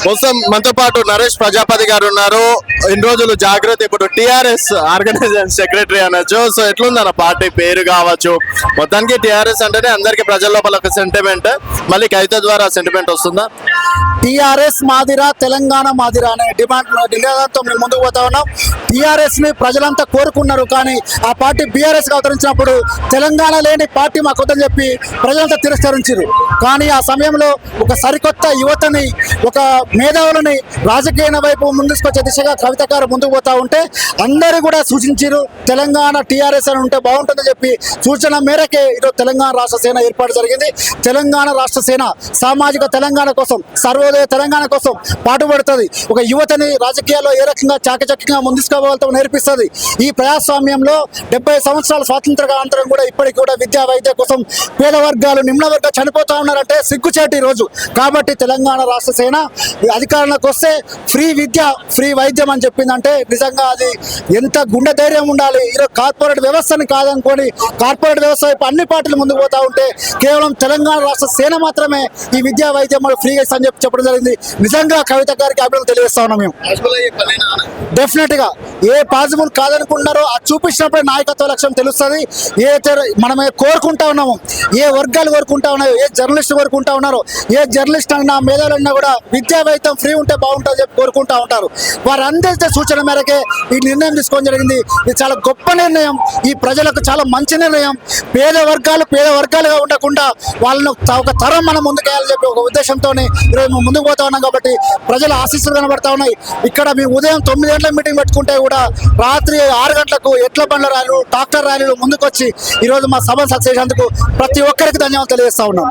కోసం మనతో పాటు నరేష్ ప్రజాపతి గారు ఉన్నారు. ఇన్ని రోజులు జాగ్రత్త, ఇప్పుడు టిఆర్ఎస్ ఆర్గనైజేషన్ సెక్రటరీ అనొచ్చు. సో ఎట్లుందన్న పార్టీ పేరు కావచ్చు, మొత్తానికి టిఆర్ఎస్ అంటేనే అందరికి ప్రజల లోపల ఒక సెంటిమెంట్, మళ్ళీ కవిత ద్వారా సెంటిమెంట్ వస్తుందా? టిఆర్ఎస్ మాదిరా తెలంగాణ మాదిరా అనే నినాదంతో మేము ముందుకు పోతా ఉన్నాం. టిఆర్ఎస్ ని ప్రజలంతా కోరుకున్నారు, కానీ ఆ పార్టీ బీఆర్ఎస్ గా అవతరించినప్పుడు తెలంగాణ లేని పార్టీ మాకు వద్దని చెప్పి ప్రజలంతా తిరస్కరించారు. కానీ ఆ సమయంలో ఒక సరికొత్త యువతని, ఒక మేధావులని రాజకీయ వైపు ముందుకొచ్చే దిశగా కవిత గారు ముందుకు పోతా ఉంటే అందరూ కూడా సూచించారు తెలంగాణ టిఆర్ఎస్ అని ఉంటే బాగుంటుందని చెప్పి సూచన మేరకే ఈరోజు తెలంగాణ రాష్ట్ర సేన ఏర్పాటు జరిగింది. తెలంగాణ రాష్ట్ర సేన సామాజిక తెలంగాణ కోసం, సర్వోదయ తెలంగాణ కోసం పాటుపడుతుంది. ఒక యువతని రాజకీయాల్లో ఏ రకంగా చాకచక్యంగా ముందుకు నేర్పిస్తుంది. ఈ ప్రజాస్వామ్యంలో 70 సంవత్సరాల స్వాతంత్రానంతరం కూడా ఇప్పటికి కూడా విద్యా వైద్య కోసం పేద వర్గాలు, నిమ్న వర్గాలు చనిపోతా ఉన్నారంటే సిగ్గుచేటి రోజు. కాబట్టి తెలంగాణ రాష్ట్ర సేన అధికారంలోకి వస్తే ఫ్రీ విద్య, ఫ్రీ వైద్యం అని చెప్పిందంటే నిజంగా అది ఎంత గుండె ధైర్యం ఉండాలి. ఈరోజు కార్పొరేట్ వ్యవస్థని కాదనుకోని కార్పొరేట్ వ్యవస్థ వైపు అన్ని పార్టీలు ముందుకు పోతా ఉంటే కేవలం తెలంగాణ రాష్ట్ర సేన మాత్రమే ఈ విద్యా వైద్యం ఫ్రీగా అని చెప్పడం జరిగింది. నిజంగా కవిత గారికి అభినందనలు తెలియజేస్తా ఉన్నాం. మేము డెఫినెట్ గా ఏ పాసిబుల్ కాదనుకుంటున్నారో అది చూపించినప్పుడే నాయకత్వ లక్ష్యం తెలుస్తుంది. మనమే కోరుకుంటా ఉన్నాము, ఏ వర్గాలు కోరుకుంటా ఉన్నాయో, ఏ జర్నలిస్ట్ కోరుకుంటా ఉన్నారో, ఏ జర్నలిస్ట్ అన్నా మేధావులన్నా కూడా విద్యా వైద్యం ఫ్రీ ఉంటే బాగుంటుంది చెప్పి కోరుకుంటా ఉంటారు. వారందరితో సూచన మేరకే ఈ నిర్ణయం తీసుకోవడం జరిగింది. ఇది చాలా గొప్ప నిర్ణయం, ఈ ప్రజలకు చాలా మంచి నిర్ణయం. పేద వర్గాలుగా ఉండకుండా వాళ్ళను ఒక తరం మనం ముందుకేయాలని చెప్పి ఒక ఉద్దేశంతో ఈరోజు మేము ముందుకు పోతా ఉన్నాం. కాబట్టి ప్రజల ఆశీస్సులు కనబడతా ఉన్నాయి. ఇక్కడ మేము ఉదయం 9 గంటలకు మీటింగ్ పెట్టుకుంటే కూడా రాత్రి 6 గంటలకు ఎడ్ల బండ్ల ర్యాలీలు, ట్రాక్టర్ ర్యాలీలు ముందుకొచ్చి ఈరోజు మా సభ సక్సెస్ చేసేందుకు ప్రతి ఒక్కరికి ధన్యవాదాలు తెలియజేస్తా ఉన్నాం.